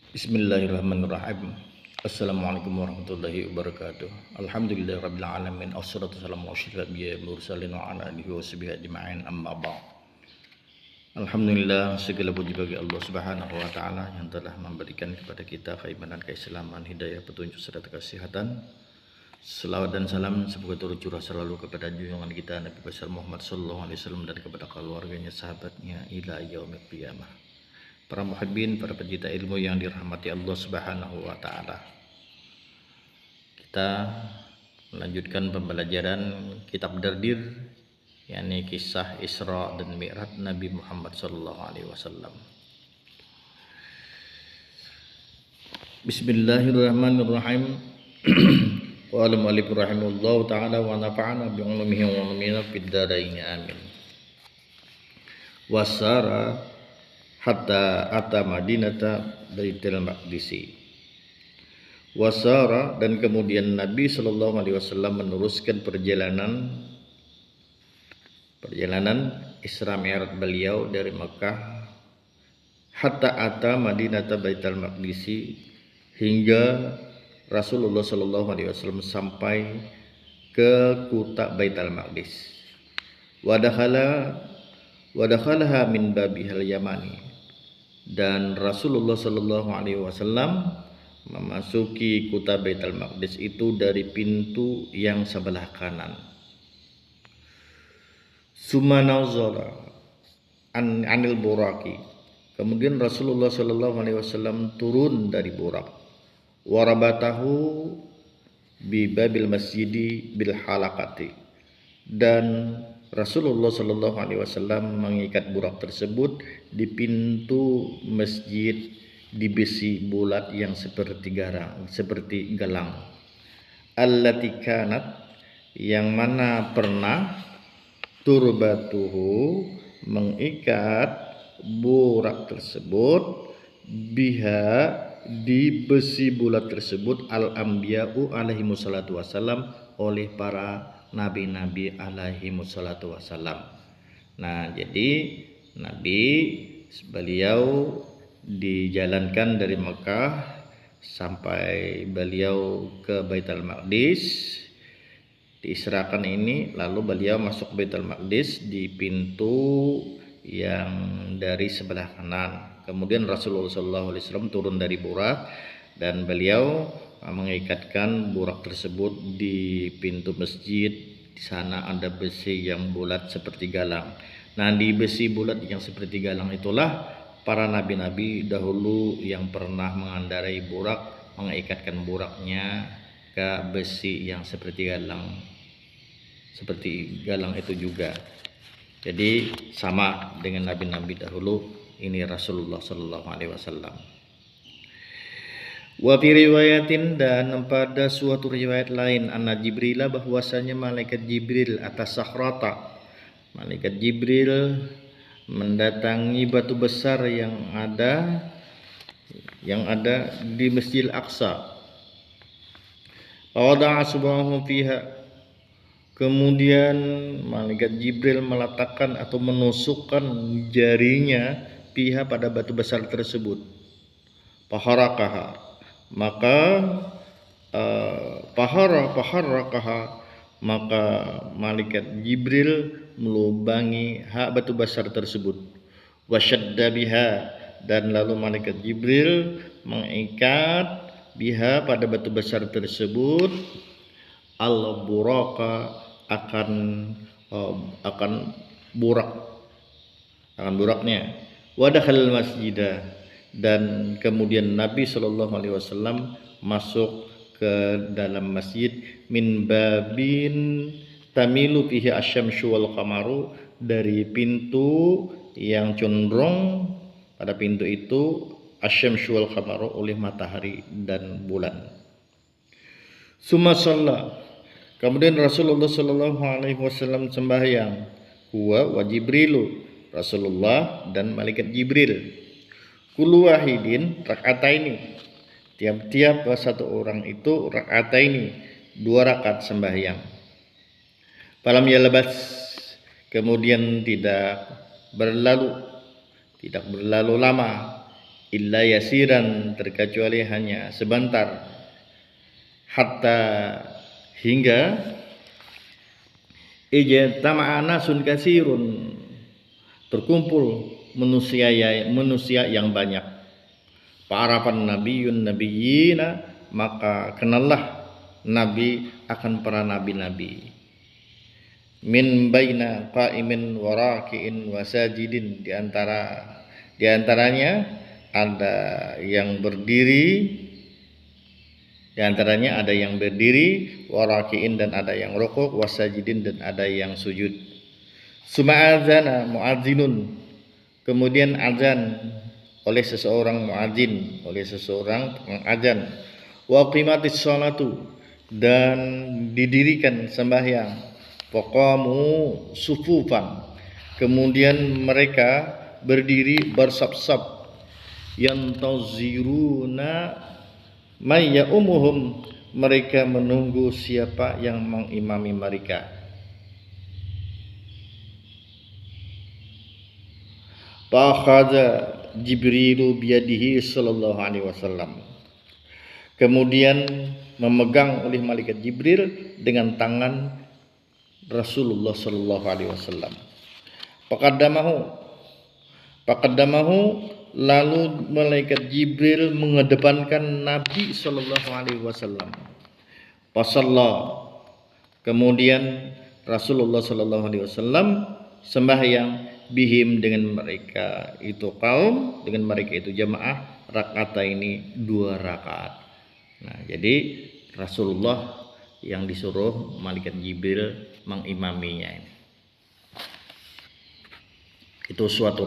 Bismillahirrahmanirrahim. Assalamualaikum warahmatullahi wabarakatuh. Alhamdulillahirabbil alamin. Wassalatu wassalamu ala asyrofil anbiya'i wal mursalin wa ala alihi wa sahbihi ajma'in. Amma ba'd. Alhamdulillah, segala puji bagi Allah Subhanahu wa taala yang telah memberikan kepada kita keimanan, keislaman, hidayah, petunjuk serta kesehatan. Selawat dan salam semoga turut curah selalu kepada junjungan kita Nabi besar Muhammad sallallahu alaihi wasallam dan kepada keluarganya, sahabatnya ila yaumil qiyamah. Para muhibbin, para pecinta ilmu yang dirahmati Allah Subhanahu wa taala. Kita melanjutkan pembelajaran kitab Dardir, yakni kisah Isra dan Mi'raj Nabi Muhammad sallallahu alaihi wasallam. Bismillahirrahmanirrahim. Wa al-mu'allif rahimahullahu taala wa nafa'ana bi ulumihi wa ulumina fid dharain amin. Wasara hatta ata Madinata Baitul Maqdisi. Wasara, dan kemudian Nabi sallallahu alaihi wasallam meneruskan perjalanan Isra Mi'raj beliau dari Mekah hatta ata Madinata Baitul Maqdisi, hingga Rasulullah sallallahu alaihi wasallam sampai ke kota Baitul Maqdis. Wadakhalaha min babihal yamani, dan Rasulullah sallallahu alaihi wasallam memasuki kota Baitul Maqdis itu dari pintu yang sebelah kanan. Summa nazara anil buraki, kemudian Rasulullah sallallahu alaihi wasallam turun dari burak. Warabatahu bi babil masjidi bil halaqati, dan Rasulullah sallallahu alaihi wasallam mengikat burak tersebut di pintu masjid di besi bulat yang seperti galang. Allati kanat, yang mana pernah, turbatuhu, mengikat burak tersebut, biha, di besi bulat tersebut, al-anbiya'u alaihi wassalatu wassalam, oleh para nabi-nabi alaihi wassalatu wassalam. Nah, jadi Nabi beliau dijalankan dari Mekah sampai beliau ke Baitul Maqdis, diisrakan ini, lalu beliau masuk Baitul Maqdis di pintu yang dari sebelah kanan. Kemudian Rasulullah SAW turun dari burak dan beliau mengikatkan burak tersebut di pintu masjid. Di sana ada besi yang bulat seperti galang. Nah, di besi bulat yang seperti galang itulah para nabi-nabi dahulu yang pernah mengendarai burak mengikatkan buraknya ke besi yang seperti galang. Seperti galang itu juga. Jadi sama dengan nabi-nabi dahulu, ini Rasulullah sallallahu alaihi wasallam. Wa fi riwayatin, dan pada suatu riwayat lain, anna Jibril, bahwasanya malaikat Jibril atas sakhrata, malaikat Jibril mendatangi batu besar yang ada di Masjidil Aqsa. Wada'a subhanahu fiha, kemudian malaikat Jibril meletakkan atau menusukkan jarinya fiha, pada batu besar tersebut. Paharakaha, maka paharakaha, maka malaikat Jibril melubangi batu besar tersebut. Wasyadda biha, dan lalu malaikat Jibril mengikat biha, pada batu besar tersebut, al-buraka, akan buraknya. Wadakhal masjidah, dan kemudian Nabi sallallahu alaihi wasallam masuk ke dalam masjid, min babin tamilu fihi asyamsu wal qamaru, dari pintu yang condong pada pintu itu asyamsu wal qamaru, oleh matahari dan bulan. Summa shalla, kemudian Rasulullah sallallahu alaihi wasallam sembahyang, huwa wa Jibrilu, Rasulullah dan malaikat Jibril, kullu wahidin rak'ataini, tiap-tiap satu orang itu rak'ataini, 2 rakaat sembahyang. Falam yalbas, kemudian tidak berlalu lama, illa yasiran, terkecuali hanya sebentar, hatta hingga ijtama'a nasun kasirun, terkumpul manusia yang banyak, fa'arafan nabiyyun nabiyyina, maka kenallah nabi akan para nabi-nabi, min baina qa'imin wa raki'in wa sajidin, di antaranya ada yang berdiri, warakiin, dan ada yang rukuk, wasajidin, dan ada yang sujud. Suma'adzana mu'adzinun, kemudian azan oleh seseorang muadzin, oleh seseorang pengazan. Wa qimatis sholatu, dan didirikan sembahyang. Faqamu sufufan, kemudian mereka berdiri bersab-sab. Yantaziruna may ya'umuhum, mereka menunggu siapa yang mengimami mereka. Fa'akhadha Jibrilu biyadihi sallallahu alaihi wasallam, kemudian memegang oleh malaikat Jibril dengan tangan Rasulullah sallallahu alaihi wasallam. Faqaddamahu, lalu malaikat Jibril mengedepankan Nabi sallallahu alaihi wasallam. Fasalla, kemudian Rasulullah sallallahu alaihi wasallam sembahyang bihim, dengan mereka itu kaum, dengan mereka itu jamaah, rakaat ini 2 rakaat. Nah, jadi Rasulullah yang disuruh malaikat Jibril mengimaminya ini. Itu suatu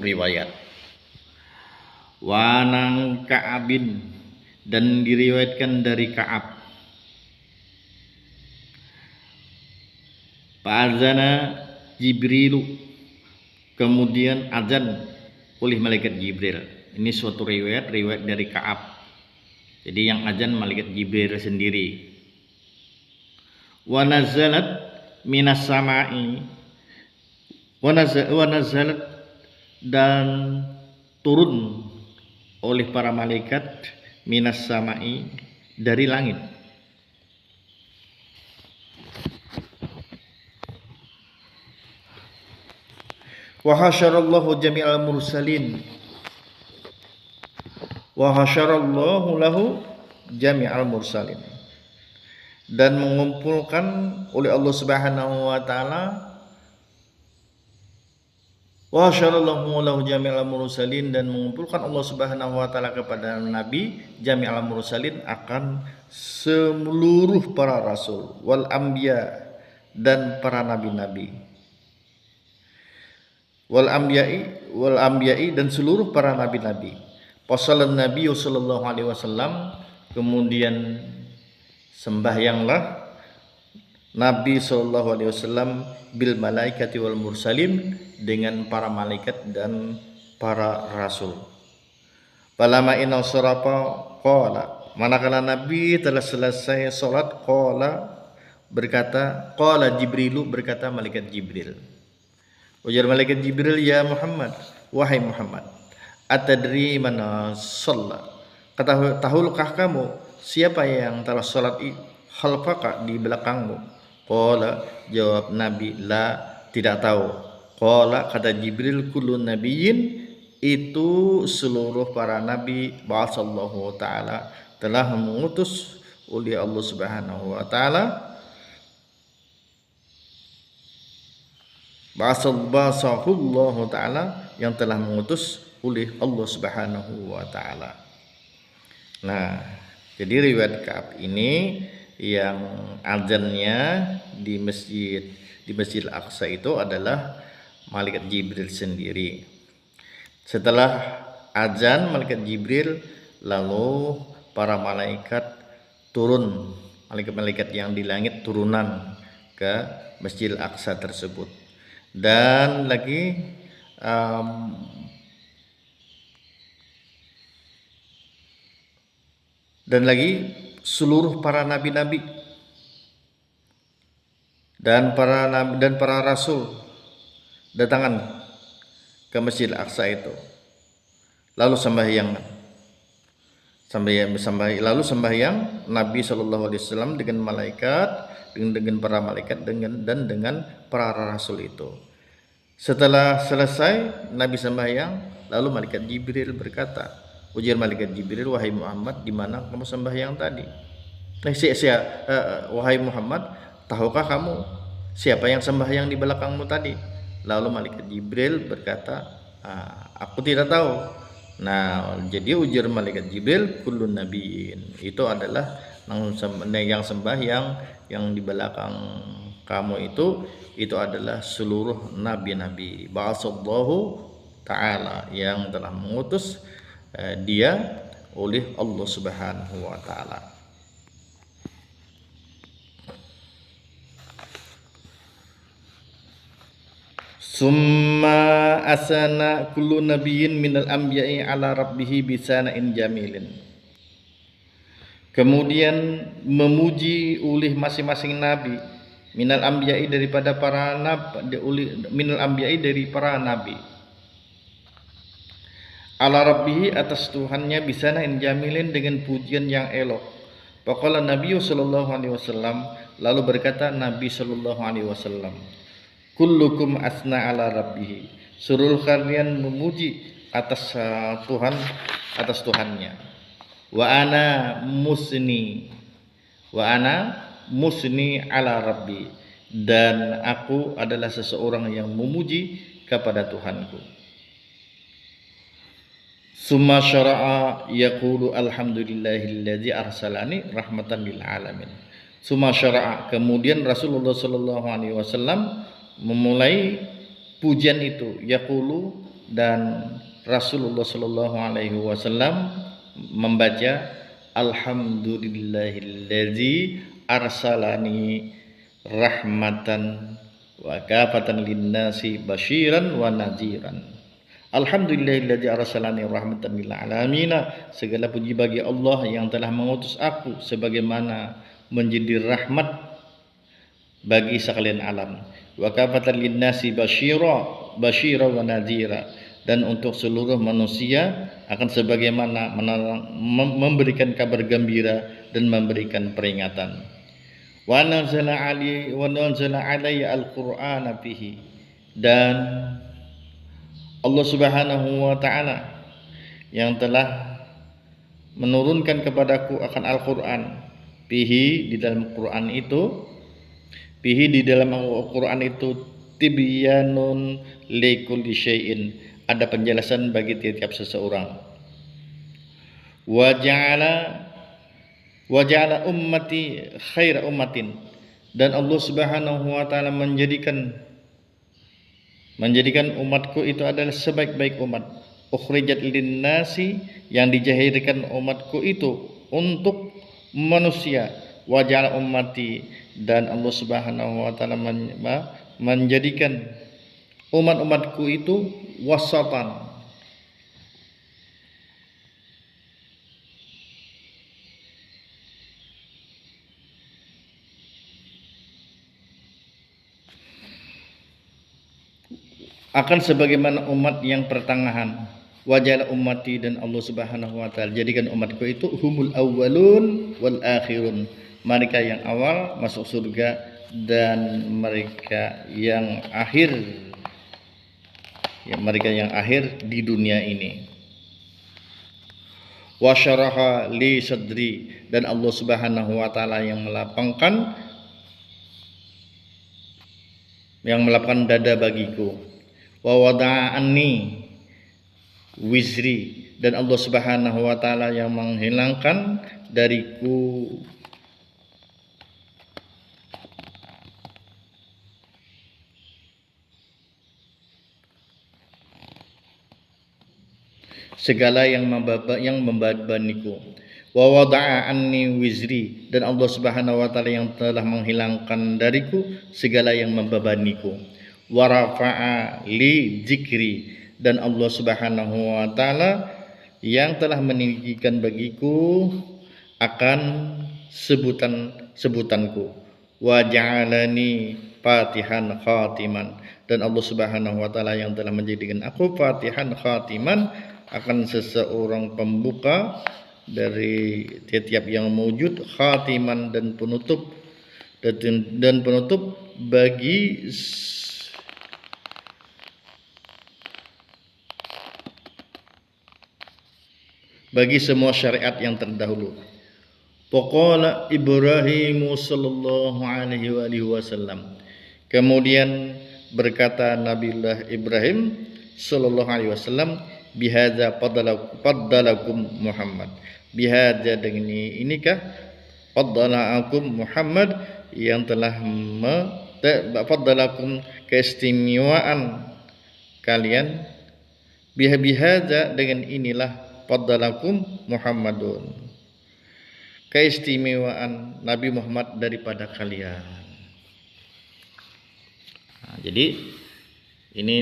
riwayat. Wanang Ka'abin, dan diriwayatkan dari Ka'ab. Fa'azana Jibrilu, kemudian azan oleh malaikat Jibril. Ini suatu riwayat dari Ka'ab. Jadi yang azan malaikat Jibril sendiri. Wa nazalat minas sama'i, wa nazalat, dan turun oleh para malaikat, minas sama'i, dari langit. Wa hasyarallahu jami'al mursalin, wa hasyarallahu lahu jami'al mursalin, dan mengumpulkan oleh Allah Subhanahu wa taala, wa hasyarallahu lahu jami'al mursalin, dan mengumpulkan Allah Subhanahu wa taala kepada Nabi jami'al mursalin, akan seluruh para rasul, wal anbiya, dan para nabi-nabi, wal anbiya'i, dan seluruh para nabi-nabi. Fasallan Nabi sallallahu alaihi wasallam, kemudian sembahyanglah Nabi sallallahu alaihi wasallam bil malaikati wal mursalin, dengan para malaikat dan para rasul. Falamma inna sarafa qala, manakala Nabi telah selesai salat, qala Jibrilu, berkata malaikat Jibril. Ujar malaikat Jibril, ya Muhammad, wahai Muhammad, atadri mana shalla, tahukah kamu siapa yang telah salat khalfaka, di belakangmu? Qala, jawab Nabi, la, tidak tahu. Qala, kata Jibril, kullu nabiyyin, itu seluruh para nabi, ba'asallahu ta'ala, telah mengutus oleh Allah Subhanahu wa taala, ba'asahullahu ta'ala, yang telah mengutus oleh Allah Subhanahu wa ta'ala. Nah, jadi riwayat Ka'ab ini yang azannya di Masjid Al-Aqsa itu adalah malaikat Jibril sendiri. Setelah azan malaikat Jibril, lalu para malaikat turun, malaikat-malaikat yang di langit turunan ke Masjid Al-Aqsa tersebut. Dan lagi seluruh para nabi-nabi dan para rasul datangan ke Masjid Al-Aqsa itu. lalu sembahyang Nabi Shallallahu Alaihi Wasallam dengan malaikat, dengan para malaikat, dengan para rasul itu. Setelah selesai Nabi sembahyang, lalu malaikat Jibril berkata, ujar malaikat Jibril, wahai Muhammad, di mana kamu sembahyang tadi? Wahai Muhammad, tahukah kamu siapa yang sembahyang di belakangmu tadi? Lalu malaikat Jibril berkata, aku tidak tahu. Nah, jadi ujar malaikat Jibril, kullun nabiin, itu adalah yang sembahyang yang di belakang kamu itu adalah seluruh nabi-nabi. Ba'asallahu ta'ala, yang telah mengutus dia oleh Allah Subhanahu wa taala. Summa asana kullu nabiyyin minal anbiya'i ala rabbihi bisana'in jamilin. Kemudian memuji oleh masing-masing nabi minal anbiya'i daripada para nabi, minal anbiya'i dari para nabi, ala rabbihi atas Tuhannya, bisana'in jamilin dengan pujian yang elok. Faqala Nabi sallallahu alaihi wasallam, lalu berkata Nabi sallallahu alaihi wasallam, kullukum asna ala rabbihi, seluruh kalian memuji atas Tuhannya. Wa ana musni ala rabbi, dan aku adalah seseorang yang memuji kepada Tuhanku. Summa syara'a yaqulu alhamdulillahilladzi arsalani rahmatan lil alamin. Summa syara'a, kemudian Rasulullah sallallahu alaihi wasallam memulai pujian itu, yaqulu, dan Rasulullah sallallahu alaihi wasallam membaca alhamdulillahilladzi arsalani rahmatan wa kafatan linnasi basyiran wa nadhiran. Alhamdulillahilladzi arsalani rahmatan lil alamin, segala puji bagi Allah yang telah mengutus aku sebagaimana menjadi rahmat bagi sekalian alam. Wa kafatan linnasi basyira wa nadhira, dan untuk seluruh manusia akan sebagaimana memberikan kabar gembira dan memberikan peringatan. Wa anzala alayya al-Qur'ana fihi, dan Allah Subhanahu wa taala yang telah menurunkan kepadaku akan Al-Qur'an, fihi, di dalam Quran itu, fihi, di dalam Al-Qur'an itu, tibyanun likulli syai'in, ada penjelasan bagi tiap seseorang. Wa ja'ala ummati khaira ummatin, dan Allah Subhanahu wa taala menjadikan umatku itu adalah sebaik-baik umat. Ukhrijat linnasi, yang dijahirkan umatku itu untuk manusia. Wa ja'ala ummati, dan Allah Subhanahu wa taala menjadikan umat-umatku itu wasatan, akan sebagaimana umat yang pertengahan. Wajal ummati, dan Allah Subhanahu wa taala jadikan umatku itu humul awwalun wal akhirun, mereka yang awal masuk surga dan mereka yang akhir, mereka yang akhir di dunia ini. Wa syaraha li sadri, dan Allah Subhanahu wa taala yang melapangkan dada bagiku. Wa wada'anni wizri, dan Allah Subhanahu wa taala yang menghilangkan dariku segala yang membebaniku. Wa wada'a anni wizri, dan Allah Subhanahu wa taala yang telah menghilangkan dariku segala yang membebaniku. Wa rafa'a li dzikri, dan Allah Subhanahu wa taala yang telah meninggikan bagiku akan sebutanku. Wa ja'alani fatihan khatiman, dan Allah Subhanahu wa taala yang telah menjadikan aku fatihan khatiman, akan seseorang pembuka dari tiap yang mewujud, khatiman dan penutup bagi semua syariat yang terdahulu. Faqala Ibrahim sallallahu alaihi wasallam. Kemudian berkata Nabiullah Ibrahim sallallahu alaihi wasallam, bihadza faddalakum Muhammad. Bihadza dengan inikah faddalakum Muhammad yang telah faddalakum keistimewaan kalian. Bihadza dengan inilah faddalakum Muhammadun, keistimewaan Nabi Muhammad daripada kalian. Nah, jadi ini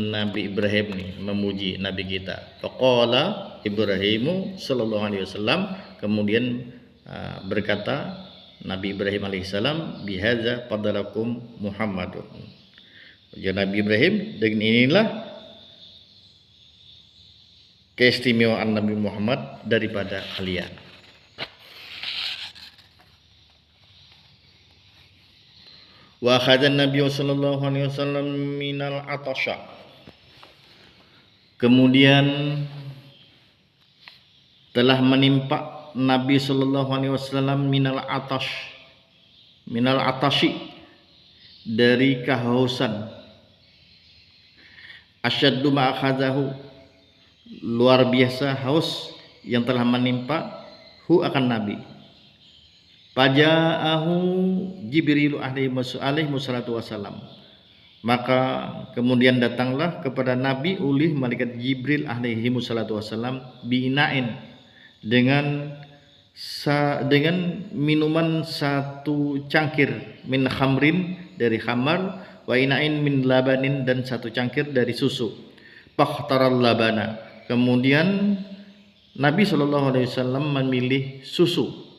Nabi Ibrahim nih memuji Nabi kita. Faqala Ibrahimu sallallahu alaihi wasallam, kemudian berkata Nabi Ibrahim alaihissalam, bihadza faddalakum Muhammadun. Jadi Nabi Ibrahim, dengan inilah keistimewaan Nabi Muhammad daripada kalian. Wa akhadha Nabi sallallahu alaihi wasallam minal atasha. Kemudian telah menimpa Nabi sallallahu alaihi wasallam minal atashi dari kehausan. Asyaddu ma akhadhahu, luar biasa haus yang telah menimpa akan Nabi. Faja'ahu Jibril alaihi wassalatu wassalam. Maka kemudian datanglah kepada Nabi oleh malaikat Jibril alaihi wassalatu wassalam bi'inain, dengan minuman satu cangkir, min khamrin dari khamar, wa inain min labanin dan satu cangkir dari susu. Fakhtaral labana, kemudian Nabi SAW memilih susu.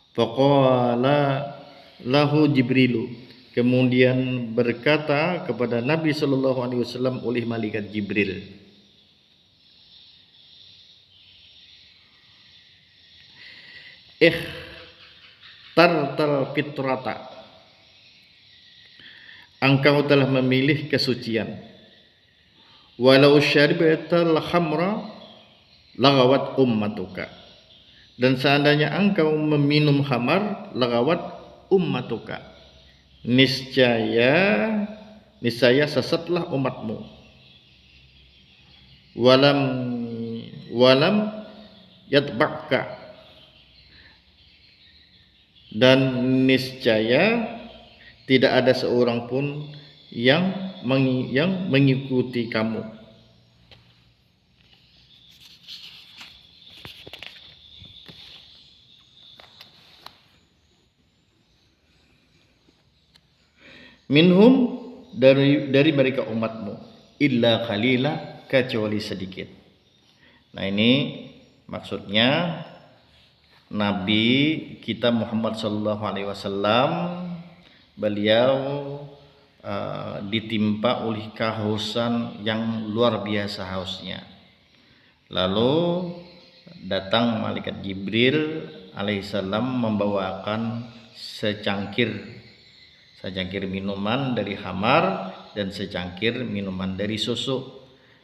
Faqala lahu Jibrilu, kemudian berkata kepada Nabi SAW oleh malaikat Jibril, tartal fitrata, engkau telah memilih kesucian. Walau syaribatal khamra lagawat ummatuka, dan seandainya engkau meminum khamar, lagawat ummatuka, niscaya sesatlah umatmu. Walam yatba'ka, dan niscaya tidak ada seorang pun yang mengikuti kamu. Minhum, dari mereka umatmu, illa qalila, kecuali sedikit. Nah, ini maksudnya Nabi kita Muhammad sallallahu alaihi wasallam, beliau ditimpa oleh kehausan yang luar biasa hausnya. Lalu datang malaikat Jibril alaihissalam membawakan secangkir minuman dari khamar dan secangkir minuman dari susu.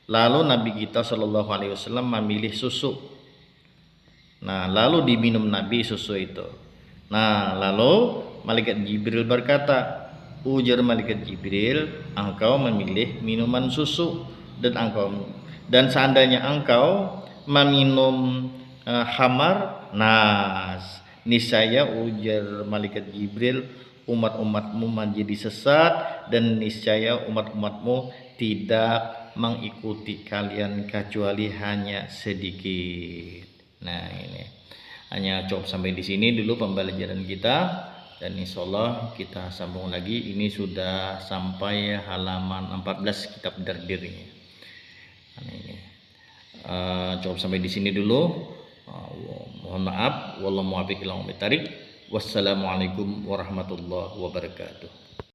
Lalu Nabi kita sallallahu alaihi wasallam memilih susu. Nah, lalu diminum Nabi susu itu. Nah, lalu malaikat Jibril berkata, ujar malaikat Jibril, engkau memilih minuman susu, dan seandainya engkau meminum khamar, niscaya, ujar malaikat Jibril, umat-umatmu menjadi sesat, dan niscaya umat-umatmu tidak mengikuti kalian kecuali hanya sedikit. Nah, ini hanya cukup sampai di sini dulu pembelajaran kita, dan insyaallah kita sambung lagi. Ini sudah sampai halaman 14 kitab Dardir ini. Nah, ini cukup sampai di sini dulu. Mohon maaf, wallahu muwaffiq ila aqwamit thoriq. Wassalamualaikum warahmatullahi wabarakatuh.